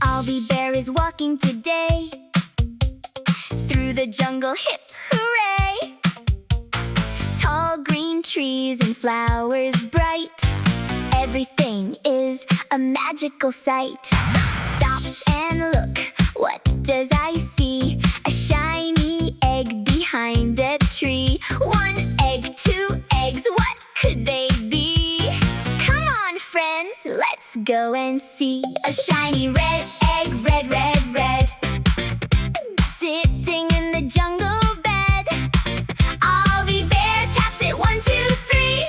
Aalvi Bear is walking today through the jungle, hip hooray! Tall green trees and flowers bright, everything is a magical sight. Stops and look, what does I see? A shiny egg behind a tree. One egg, two eggs, what could they be? Come on friends, let's go and see. A shiny red egg, red, red, red, sitting in the jungle bed. Aalvi Bear taps it, 1, 2, 3.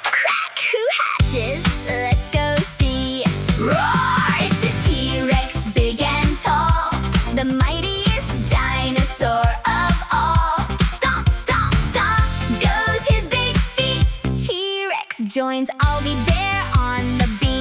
Crack, who hatches? Let's go see. Roar! It's a T-Rex, big and tall, the mightiest dinosaur of all. Stomp, stomp, stomp goes his big feet. T-Rex joins Aalvi Bear on the beat.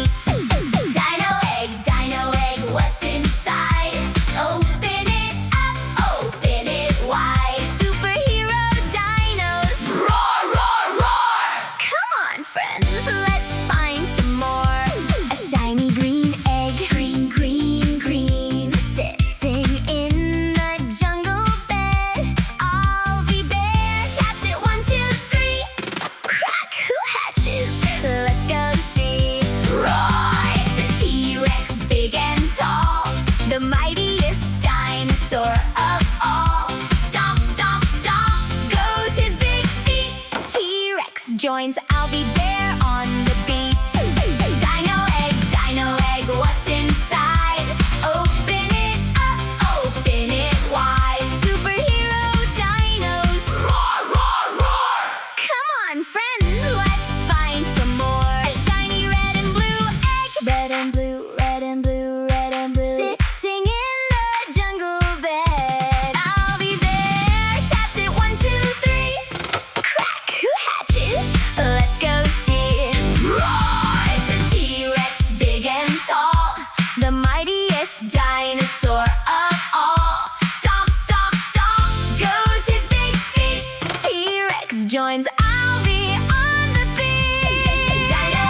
Dino egg, what's inside? Open it up, open it wide. Superhero dinos, roar, roar, roar! Come on friends, let's find some more. A shiny green egg, green, green, green, sitting in the jungle bed. Aalvi Bear taps it, 1, 2, 3. Crack, who hatches? Let's go see. Roar! It's a T-Rex, big and tall, the mightiest dinosaur of all. Stomp, stomp, stomp goes his big feet. T-Rex joins Aalvi Bear on the beat. Dino egg, what's inside? Open it up, open it wide. Superhero dinos, roar, roar, roar! Come on friends, let's find some more. A shiny red and blue egg, red and blue, red and blue, red and blue, sitting in the jungle bed. Aalvi Bear taps it, 1, 2, 3. Crack, who hatches? Let's go see. Roar! It's a T-Rex, big and tall, the mightiest dinosaur of all. Stomp, stomp, stomp goes his big feet. T-Rex joins Aalvi on the beat. Dino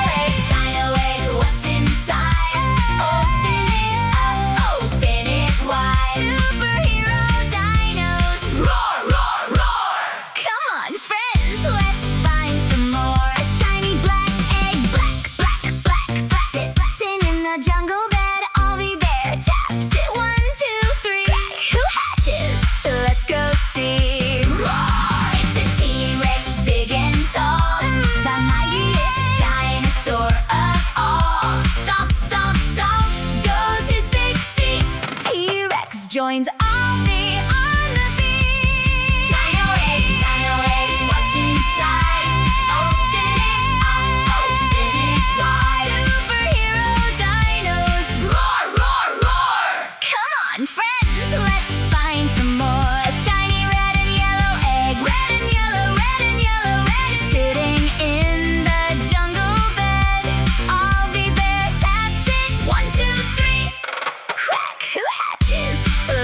egg, what's inside? Open it up, open it wide. Superhero dinos, roar, roar, roar! Come on friends, let's find some more. A shiny black egg, black, black, black, black, sitting in the jungle bed. Aalvi Bear taps it, 1, 2, 3. Crack, who hatches? Let's go see. Roar! It's a T-Rex, big and tall, the mightiest dinosaur of all. Stomp, stomp, stomp goes his big feet. T-Rex joins Aalvi on the beat. Dino egg, what's inside? Open it up, open it wide. Superhero dinos, roar, roar, roar! Come on friends, let's find some more. A shiny red and yellow egg, red and yellow, red and yellow, red, sitting in the jungle bed. Aalvi Bear taps it, 1, 2, 3. Crack, who hatches?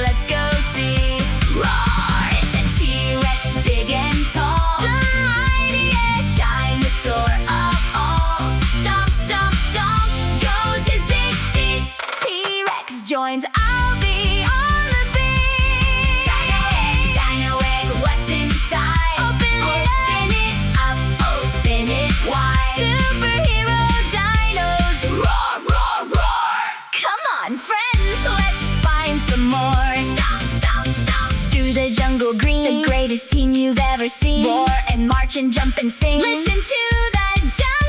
Let's go see. Roar! It's a T-Rex, big and tall, the mightiest dinosaur of all. Stomp, stomp, stomp goes his big feet. T-Rex joins Aalvi on the beat. Dino egg, what's inside? Open it up, open it wide. Superhero dinos, roar, roar, roar! Come on friends, let's find some more. Stomp, stomp, stomp through the jungle green, the greatest team you've ever seen. Roar and march and jump and sing. Listen to the jungle.